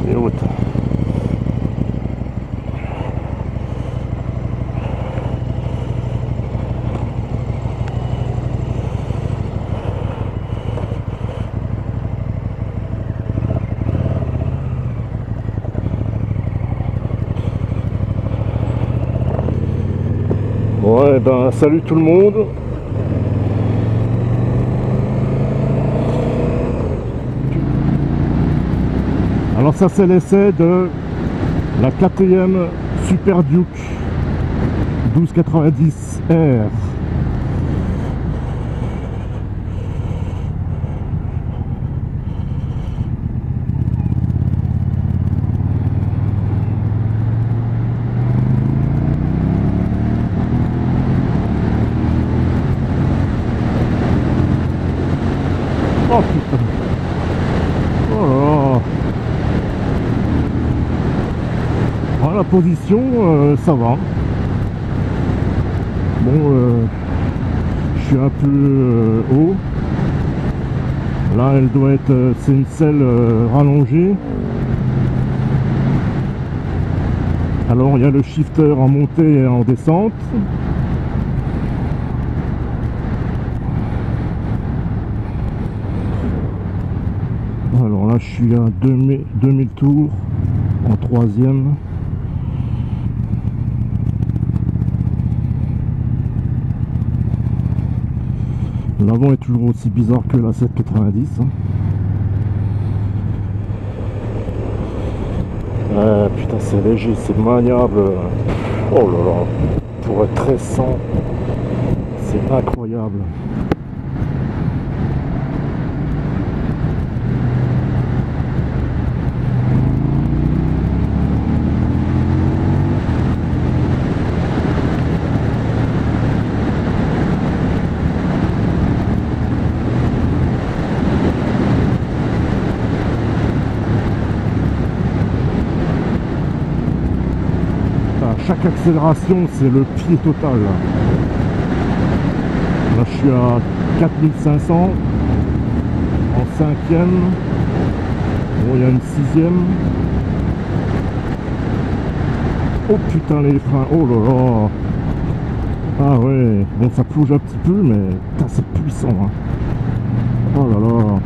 est haute. Ouais, ben salut tout le monde. Alors ça c'est l'essai de la KTM Super Duke 1290R. Oh putain. Oh là là. Alors, la position, ça va. Bon, je suis un peu haut. Là, elle doit être, c'est une selle rallongée. Alors, il y a le shifter en montée et en descente. Alors là, je suis à 2000 tours en troisième. L'avant est toujours aussi bizarre que la 790. Putain, c'est léger, c'est maniable. Oh là là, pour être très sans, c'est incroyable. Chaque accélération, c'est le pied total. Là, je suis à 4500 en cinquième. Bon, il y a une sixième. Oh putain, les freins. Oh là là. Ah ouais. Bon, ça bouge un petit peu, mais putain, c'est puissant. Hein. Oh là là.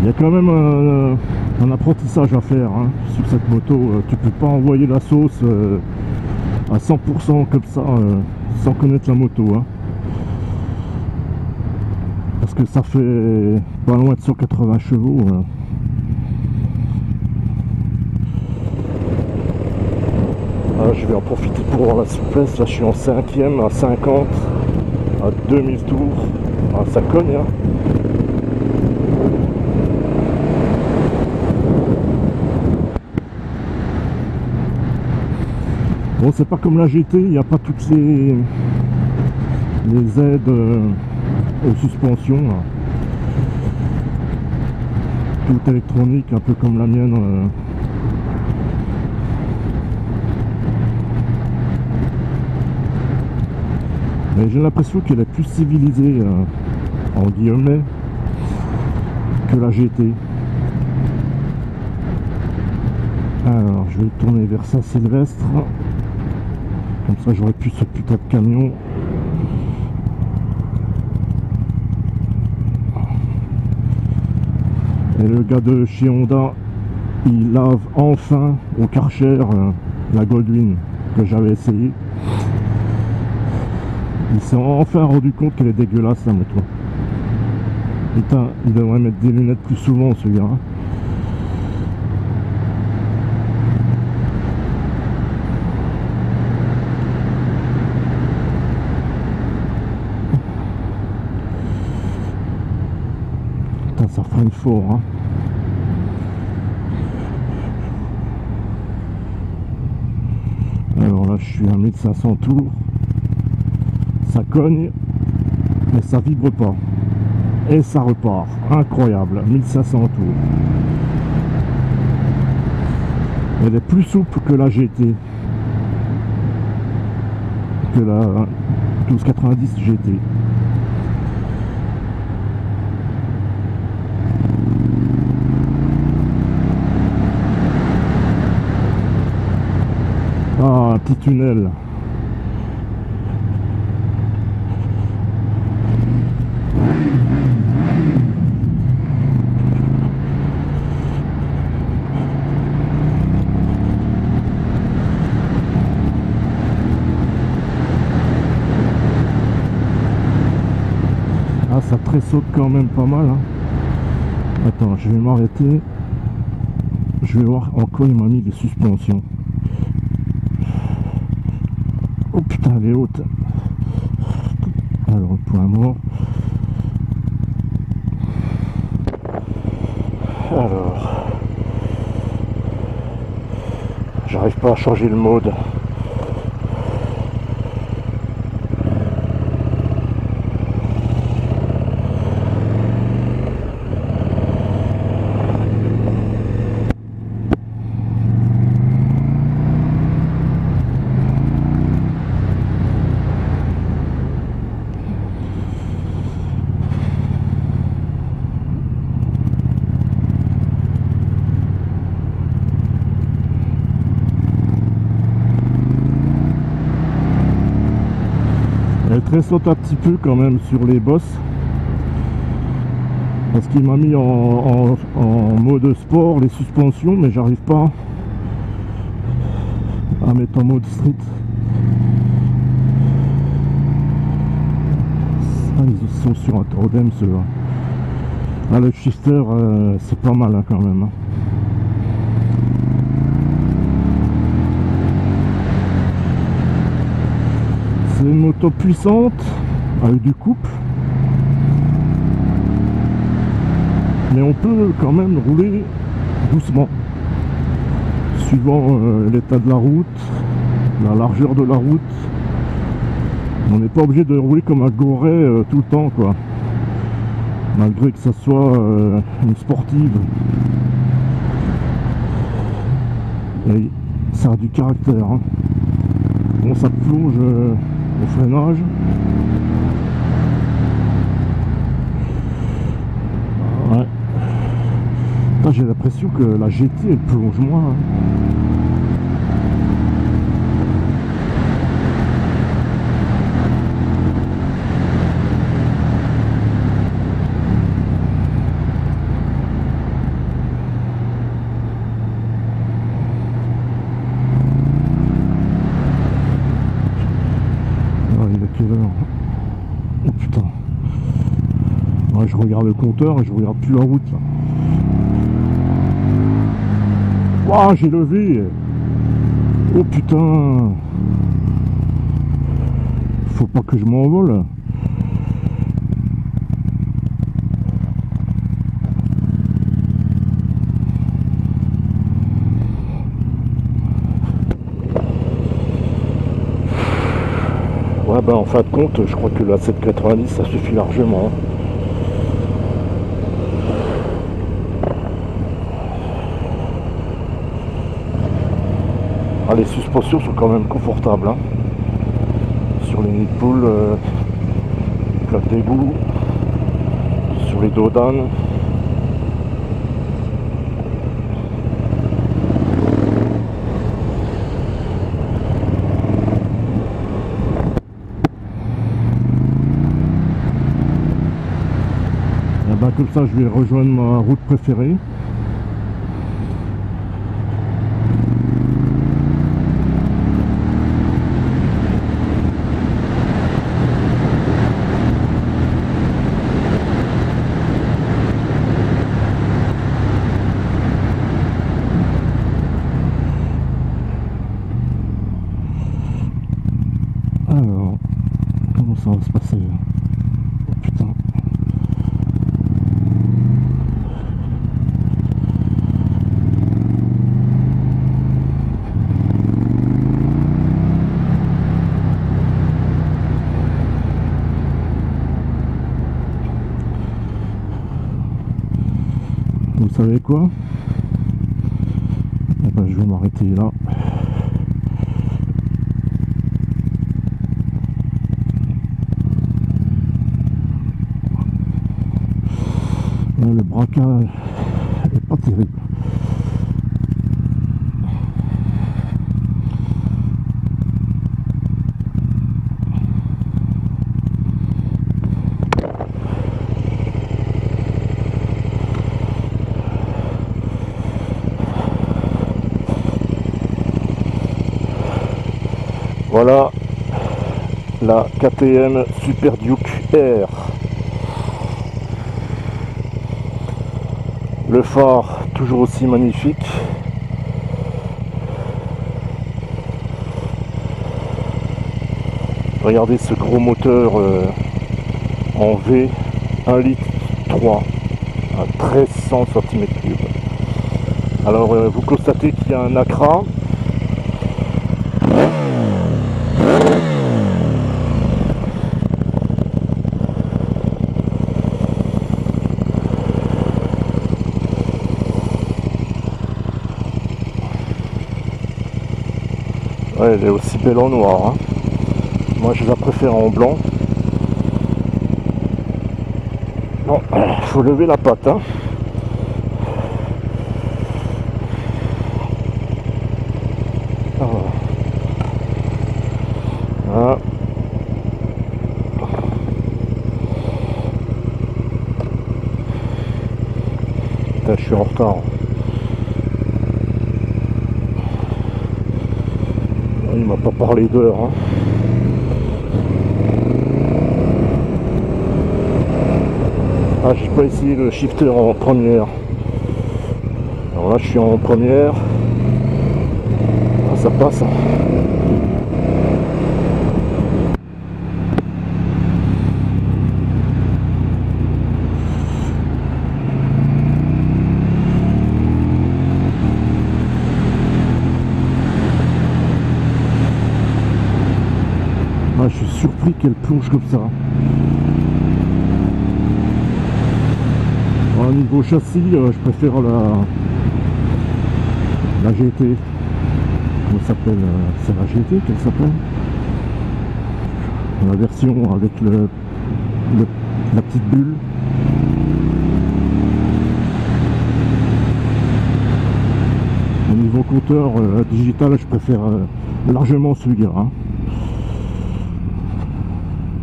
Il y a quand même un apprentissage à faire hein, sur cette moto. Tu peux pas envoyer la sauce à 100% comme ça sans connaître la moto hein. Parce que ça fait pas loin de 180 chevaux hein. Ah, je vais en profiter pour voir la souplesse. Là je suis en cinquième à 50 à 2000 tours. Ah, ça cogne hein. Bon, c'est pas comme la GT, il n'y a pas toutes les aides aux suspensions. Là. Tout électronique, un peu comme la mienne. Mais j'ai l'impression qu'elle est plus civilisée, en guillemets, que la GT. Alors, je vais tourner vers Saint-Sylvestre. Comme ça, j'aurais pu ce putain de camion. Et le gars de chez Honda, il lave enfin au Karcher la Goldwing que j'avais essayé. Il s'est enfin rendu compte qu'elle est dégueulasse la moto. Putain, il devrait mettre des lunettes plus souvent ce gars. Ça freine fort hein. Alors là je suis à 1500 tours, ça cogne mais ça vibre pas et ça repart, incroyable. 1500 tours, elle est plus souple que la GT, que la 1290 GT. petit tunnel. Ah, ça tressaute quand même pas mal, hein. Attends, je vais m'arrêter. Je vais voir en quoi il m'a mis les suspensions. Oh putain, elle est haute. Alors, point mort. Alors, j'arrive pas à changer le mode. Elle tressaute un petit peu quand même sur les bosses. Parce qu'il m'a mis en mode sport les suspensions, mais j'arrive pas à mettre en mode street. Ah, ils sont sur un tandem ceux-là. Ah, le shifter, c'est pas mal hein, quand même. Hein. C'est une moto puissante avec du couple. Mais on peut quand même rouler doucement. Suivant l'état de la route, la largeur de la route. On n'est pas obligé de rouler comme un goret tout le temps quoi. Malgré que ça soit une sportive. Et ça a du caractère. Hein. Bon, ça plonge au freinage. Ouais. J'ai l'impression que la GT elle plonge moins. Hein. Oh putain. Ouais, je regarde le compteur et je regarde plus la route là. Waouh, j'ai levé. Oh putain. Faut pas que je m'envole. Ouais, bah en fin de compte, je crois que la 790 ça suffit largement. Ah, les suspensions sont quand même confortables. Hein. Sur les nids-de-poule, plaque d'égout, sur les dos d'âne. Ben, comme ça je vais rejoindre ma route préférée. Alors, comment ça va se passer là? Oh putain. Vous savez quoi? Eh ben, je vais m'arrêter là. Là, le braquage est pas terrible. Voilà la KTM Super Duke R. Le phare toujours aussi magnifique. Regardez ce gros moteur en V 1 litre 3 à 1300 cm3. Alors vous constatez qu'il y a un Accra. Ouais, elle est aussi belle en noir, hein. Moi je la préfère en blanc. Bon, faut lever la patte, hein. Voilà. Putain, je suis en retard. Il m'a pas parlé d'heure, hein. Ah, j'ai pas essayé le shifter en première. Alors là je suis en première. Ah, ça passe, hein. Ah, je suis surpris qu'elle plonge comme ça. Au niveau châssis, je préfère la GT. Comment ça s'appelle? C'est la GT qu'elle s'appelle? La version avec la petite bulle. Au niveau compteur digital, je préfère largement celui-là, hein.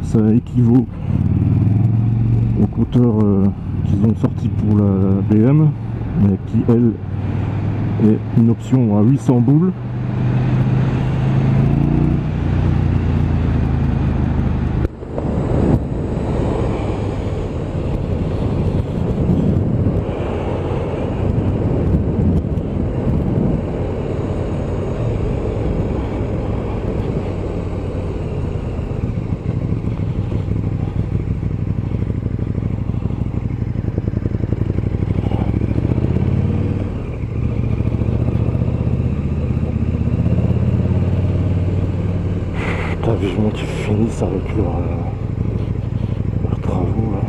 Ça équivaut au compteur qu'ils ont sorti pour la BM, mais qui elle est une option à 800 boules. Vivement qu'ils finissent avec leurs travaux là.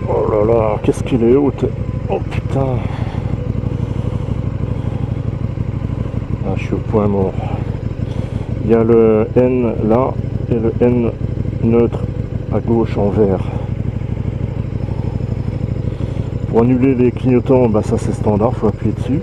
Oh là là, qu'est-ce qu'il est haute. Oh putain. Ah, je suis au point mort. Il y a le N là et le N neutre à gauche en vert. Pour annuler les clignotants, bah ça c'est standard, faut appuyer dessus.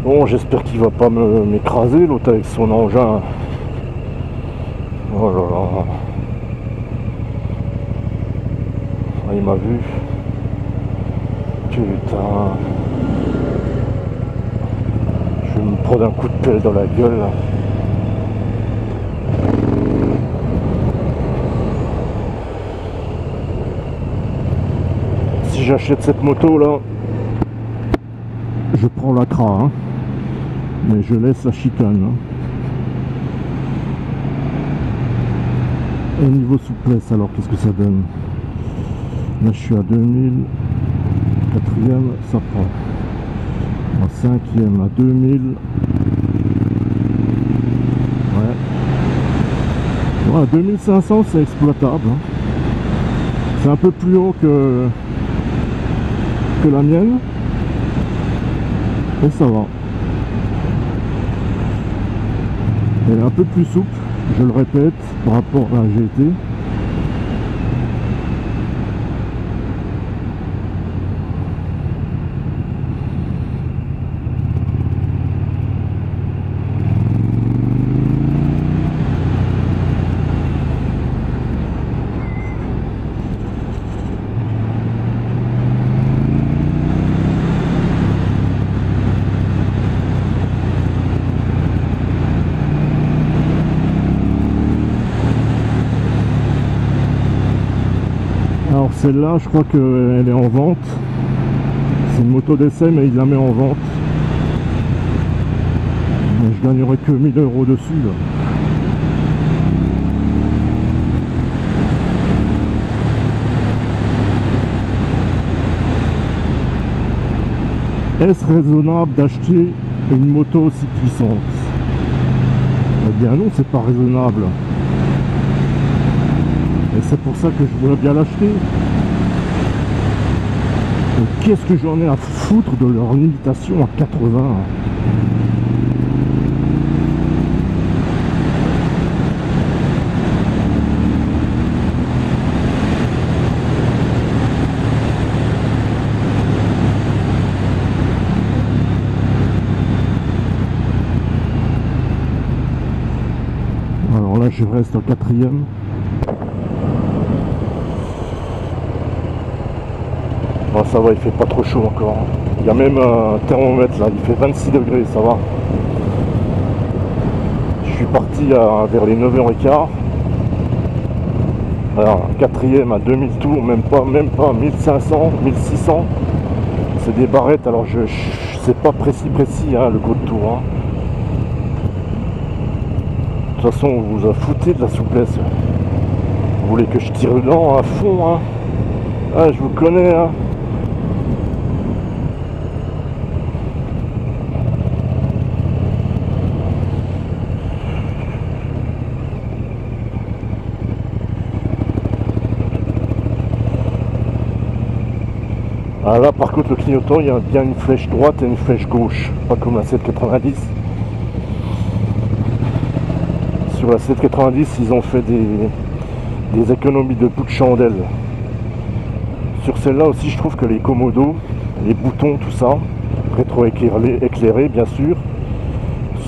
Bon, j'espère qu'il va pas m'écraser l'autre avec son engin. Oh là là. Ah, il m'a vu. Putain. Je vais me prendre un coup de pelle dans la gueule là. Si j'achète cette moto là, je prends l'Accra, hein. Mais je laisse la chicane, hein. Et niveau souplesse, alors qu'est-ce que ça donne? Là je suis à 2000, 4ème, ça prend. En 5ème à 2000. Ouais. Ouais, 2500 c'est exploitable, hein. C'est un peu plus haut que la mienne. Et ça va. Elle est un peu plus souple, je le répète, par rapport à la GT. Alors celle-là, je crois qu'elle est en vente. C'est une moto d'essai, mais il la met en vente. Mais je gagnerai que 1000 € dessus là. Est-ce raisonnable d'acheter une moto aussi puissante? Eh bien non, c'est pas raisonnable. Et c'est pour ça que je voudrais bien l'acheter. Et qu'est-ce que j'en ai à foutre de leur limitation à 80? Alors là, je reste en 4e. Bon, ça va, il fait pas trop chaud encore. Il y a même un thermomètre là, il fait 26 degrés, ça va. Je suis parti vers les 9h15. Alors, 4e à 2000 tours, même pas 1500, 1600. C'est des barrettes, alors je sais pas précis hein, le coup de tour. Hein. De toute façon, vous vous en foutez de la souplesse. Vous voulez que je tire dedans à fond, hein? Ah, je vous connais, hein? Ah là, par contre, le clignotant, il y a bien une flèche droite et une flèche gauche, pas comme la 790. Sur la 790, ils ont fait des économies de bout de chandelle. Sur celle-là aussi, je trouve que les commodos, les boutons, tout ça, rétro-éclairés bien sûr,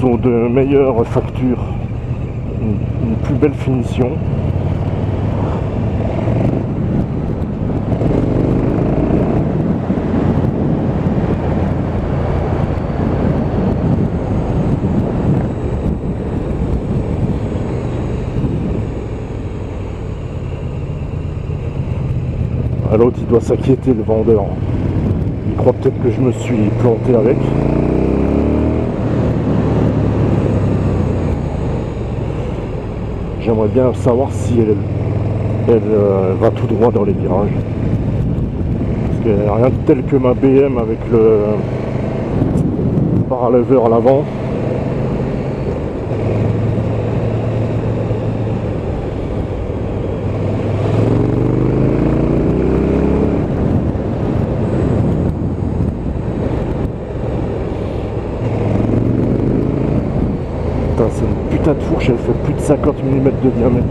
sont de meilleure facture, une plus belle finition. À l'autre, il doit s'inquiéter, le vendeur. Il croit peut-être que je me suis planté avec. J'aimerais bien savoir si elle va tout droit dans les virages. Parce qu'il n'y a rien de tel que ma BM avec le paraleveur à l'avant. C'est une putain de fourche, elle fait plus de 50 mm de diamètre.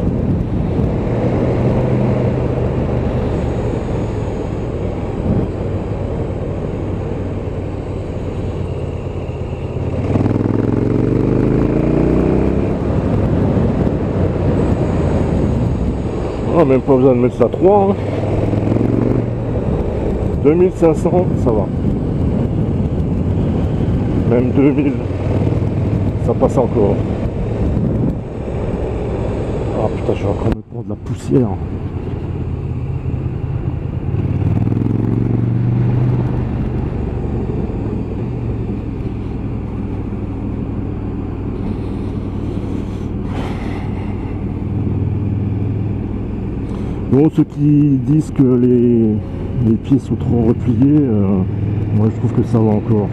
Oh, même pas besoin de mettre la 3. Hein. 2500, ça va. Même 2000. Ça passe encore. Ah putain, je vais encore me prendre de la poussière. Bon, ceux qui disent que les pieds sont trop repliés, moi je trouve que ça va encore.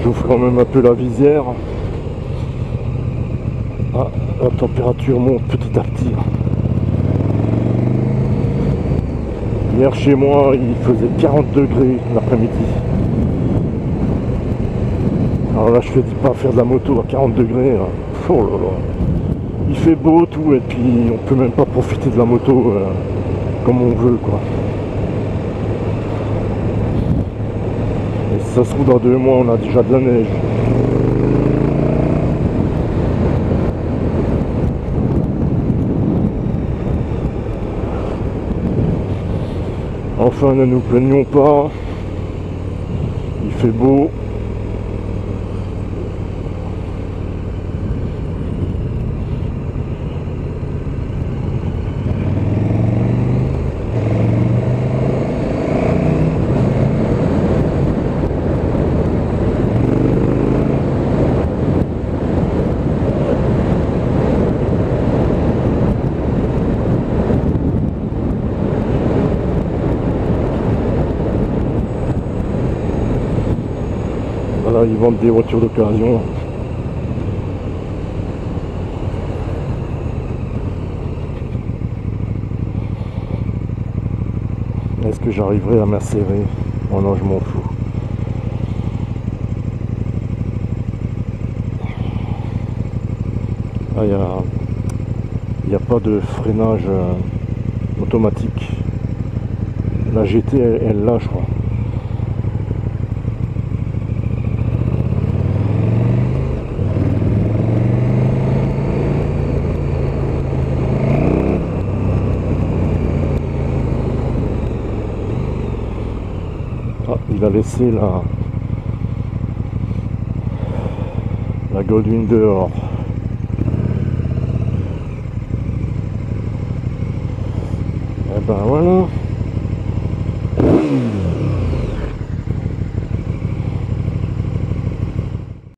J'ouvre quand même un peu la visière. Ah, la température monte petit à petit. Hier chez moi, il faisait 40 degrés l'après-midi. Alors là, je ne dis pas faire de la moto à 40 degrés. Là. Oh là là. Il fait beau tout et puis on peut même pas profiter de la moto comme on veut quoi. Et si ça se trouve dans 2 mois, on a déjà de la neige. Enfin, ne nous plaignons pas. Il fait beau. Voilà, ils vendent des voitures d'occasion. Est-ce que j'arriverai à m'insérer? Oh non, je m'en fous. Ah, il n'y a pas de freinage automatique. La GT, elle l'a, je crois. Ah, il a laissé la Goldwing dehors. Et ben voilà.